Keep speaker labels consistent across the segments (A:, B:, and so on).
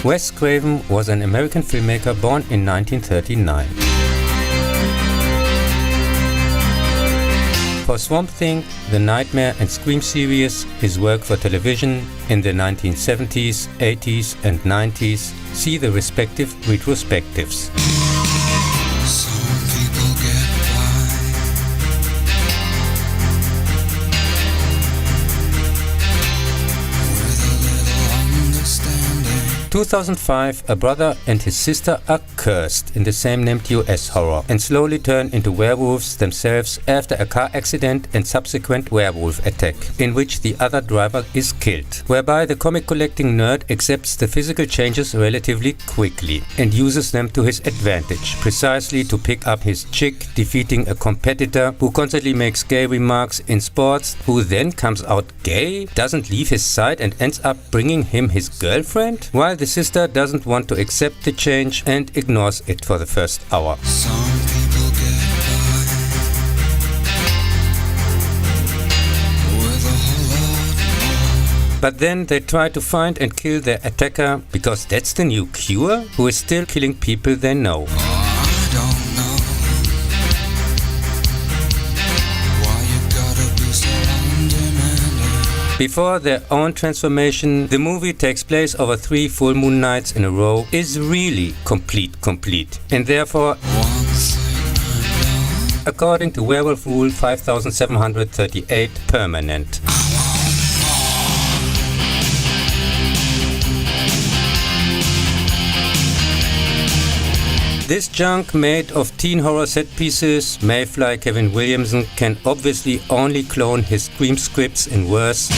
A: Wes Craven was an American filmmaker born in 1939. For Swamp Thing, the Nightmare and Scream series, his work for television in the 1970s, 80s and 90s, see the respective retrospectives.
B: Some people get by.
A: 2005, a brother and his sister are cursed in the same named US horror and slowly turn into werewolves themselves after a car accident and subsequent werewolf attack, in which the other driver is killed, whereby the comic collecting nerd accepts the physical changes relatively quickly and uses them to his advantage, precisely to pick up his chick, defeating a competitor who constantly makes gay remarks in sports, who then comes out gay, doesn't leave his side and ends up bringing him his girlfriend, while the sister doesn't want to accept the change and ignores it for the first hour.
B: Some people get by with a whole lot more.
A: But then they try to find and kill their attacker, because that's the new cure, who is still killing people they know.
B: I don't know why you gotta be so undemanding.
A: Before their own transformation, the movie takes place over 3 full moon nights in a row, is really complete, and therefore,
B: One thing I know,
A: according to Werewolf Rule 5738, permanent. This junk made of teen horror set pieces, Mayfly Kevin Williamson can obviously only clone his Scream scripts in worse,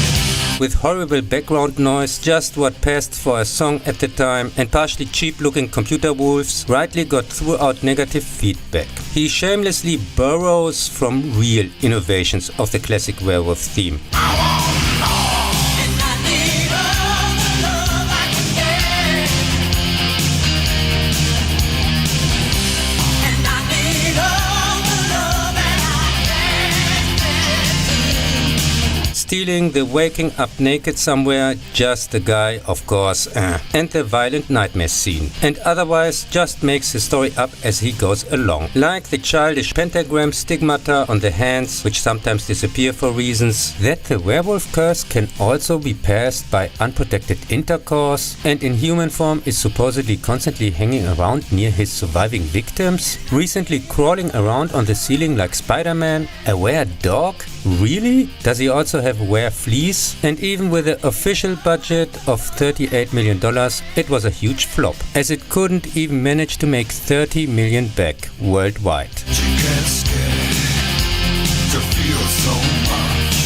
A: with horrible background noise, just what passed for a song at the time, and partially cheap looking computer wolves, rightly got throughout negative feedback. He shamelessly borrows from real innovations of the classic werewolf theme. Stealing the waking up naked somewhere, just the guy, of course, and the violent nightmare scene, and otherwise just makes the story up as he goes along. Like the childish pentagram stigmata on the hands, which sometimes disappear for reasons, that the werewolf curse can also be passed by unprotected intercourse, and in human form is supposedly constantly hanging around near his surviving victims, recently crawling around on the ceiling like Spider-Man, a were-dog? Really? Does he also have were-fleas? And even with the official budget of $38 million, it was a huge flop, as it couldn't even manage to make $30 million back worldwide.
B: you get scared to feel so much,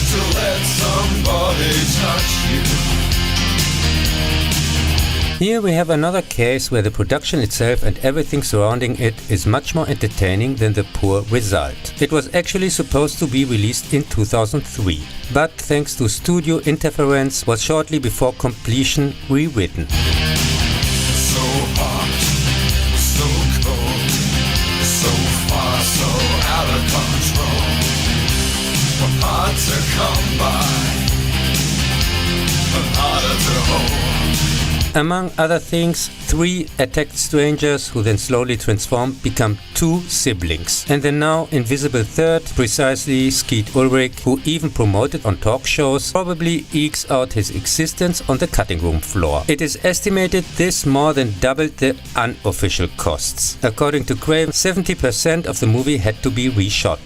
B: to let somebody touch you.
A: Here we have another case where the production itself and everything surrounding it is much more entertaining than the poor result. It was actually supposed to be released in 2003, but thanks to studio interference was shortly before completion rewritten.
B: So hot, so cold, so far, so out of control. Hard to come by, but harder to hold.
A: Among other things, 3 attacked strangers who then slowly transform become 2 siblings, and the now invisible third, precisely Skeet Ulrich, who even promoted on talk shows, probably ekes out his existence on the cutting room floor. It is estimated this more than doubled the unofficial costs. According to Craven, 70% of the movie had to be reshot.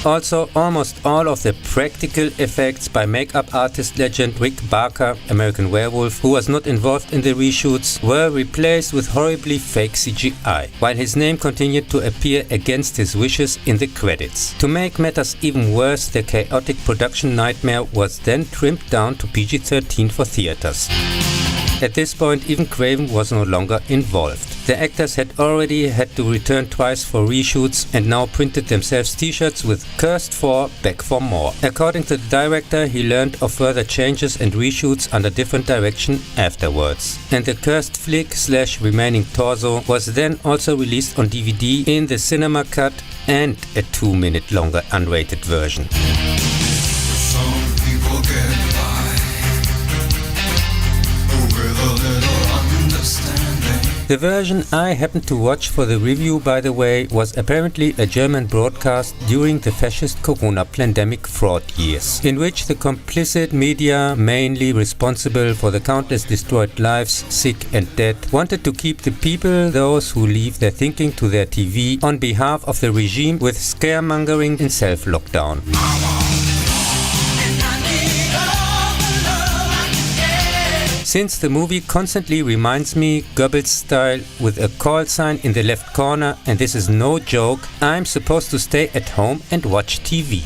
A: Also, almost all of the practical effects by makeup artist legend Rick Barker, American Werewolf, who was not involved in the reshoots, were replaced with horribly fake CGI, while his name continued to appear against his wishes in the credits. To make matters even worse, the chaotic production nightmare was then trimmed down to PG-13 for theaters. At this point, even Craven was no longer involved. The actors had already had to return twice for reshoots and now printed themselves t-shirts with "Cursed for, back for more." According to the director, he learned of further changes and reshoots under different direction afterwards. And the cursed flick / remaining torso was then also released on DVD in the cinema cut and a 2-minute longer unrated version.
B: Some people get by with a little understanding.
A: The version I happened to watch for the review, by the way, was apparently a German broadcast during the fascist corona pandemic fraud years, in which the complicit media, mainly responsible for the countless destroyed lives, sick and dead, wanted to keep the people, those who leave their thinking to their TV, on behalf of the regime with scaremongering and self-lockdown. Since the movie constantly reminds me Goebbels style with a call sign in the left corner, and this is no joke, I'm supposed to stay at home and watch TV.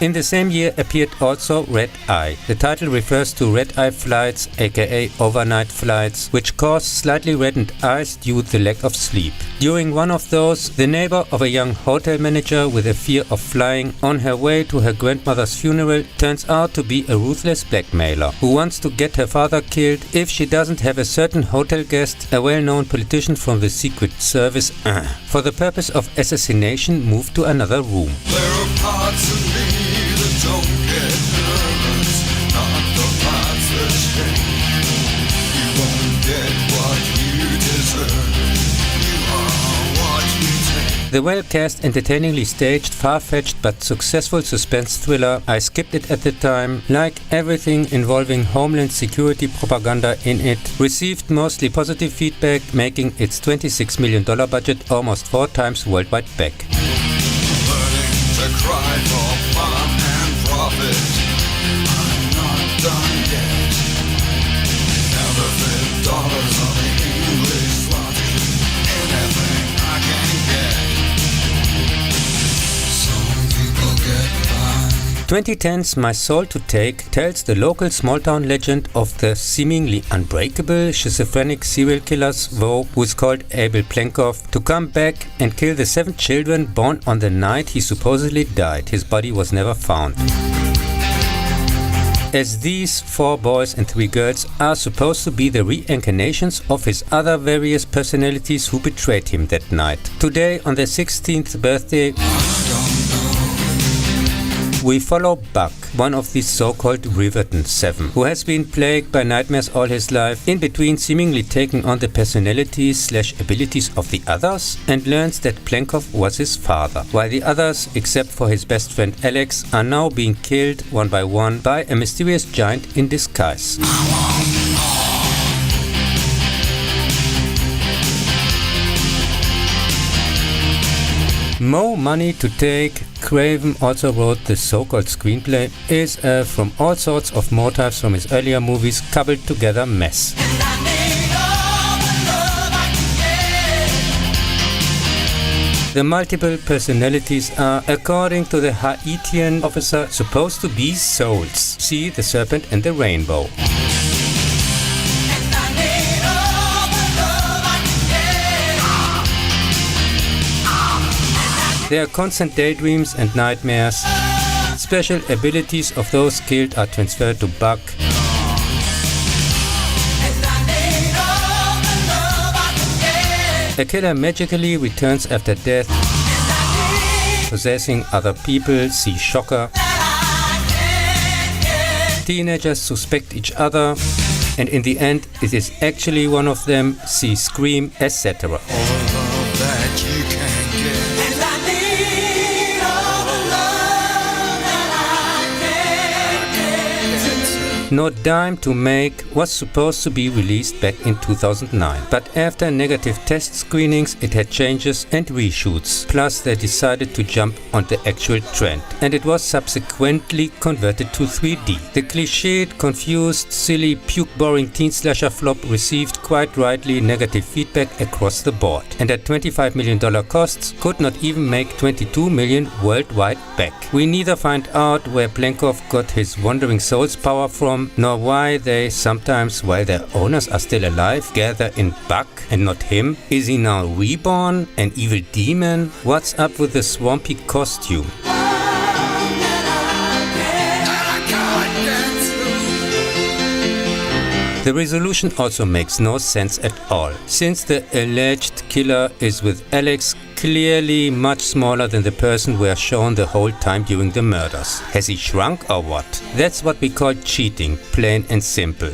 A: In the same year appeared also Red Eye. The title refers to red-eye flights, aka overnight flights, which cause slightly reddened eyes due to the lack of sleep. During one of those, the neighbor of a young hotel manager with a fear of flying on her way to her grandmother's funeral turns out to be a ruthless blackmailer who wants to get her father killed if she doesn't have a certain hotel guest, a well-known politician from the Secret Service, for the purpose of assassination moved to another room.
B: There are parts of me that don't get nervous, not the parts that shake. You won't get what you deserve. You are what you take.
A: The well-cast, entertainingly staged, far-fetched but successful suspense thriller, I skipped it at the time, like everything involving Homeland Security propaganda in it, received mostly positive feedback, making its $26 million budget almost 4 times worldwide back.
B: Learning to cry for fun and profit. I'm not done yet. $1,000 on the English zloty. Anything I can get. Some people get by.
A: 2010's My Soul to Take tells the local small-town legend of the seemingly unbreakable schizophrenic serial killer's vow, who is called Abel Plenkov, to come back and kill the 7 children born on the night he supposedly died. His body was never found. As these 4 boys and 3 girls are supposed to be the reincarnations of his other various personalities who betrayed him that night. Today, on their 16th birthday, we follow Buck, one of these so-called Riverton 7, who has been plagued by nightmares all his life, in between seemingly taking on the personalities / abilities of the others, and learns that Plenkov was his father, while the others, except for his best friend Alex, are now being killed one by one by a mysterious giant in disguise. More Money to Take, Craven also wrote the so-called screenplay, is a from all sorts of motifs from his earlier movies cobbled together mess. The multiple personalities are, according to the Haitian officer, supposed to be souls. See The Serpent and the Rainbow. There are constant daydreams and nightmares. Special abilities of those killed are transferred to Buck. A killer magically returns after death, possessing other people. See Shocker. Teenagers suspect each other, and in the end it is actually one of them. See Scream, etc. No Dime to Make was supposed to be released back in 2009, but after negative test screenings it had changes and reshoots, plus they decided to jump on the actual trend, and it was subsequently converted to 3D. The cliched, confused, silly, puke-boring teen slasher flop received quite rightly negative feedback across the board, and at $25 million costs could not even make $22 million worldwide back. We neither find out where Plankov got his Wandering Souls power from, nor why they sometimes, while their owners are still alive, gather in Buck and not him. Is he now reborn? An evil demon? What's up with the swampy costume? The resolution also makes no sense at all, since the alleged killer is with Alex, clearly much smaller than the person we are shown the whole time during the murders. Has he shrunk or what? That's what we call cheating, plain and simple.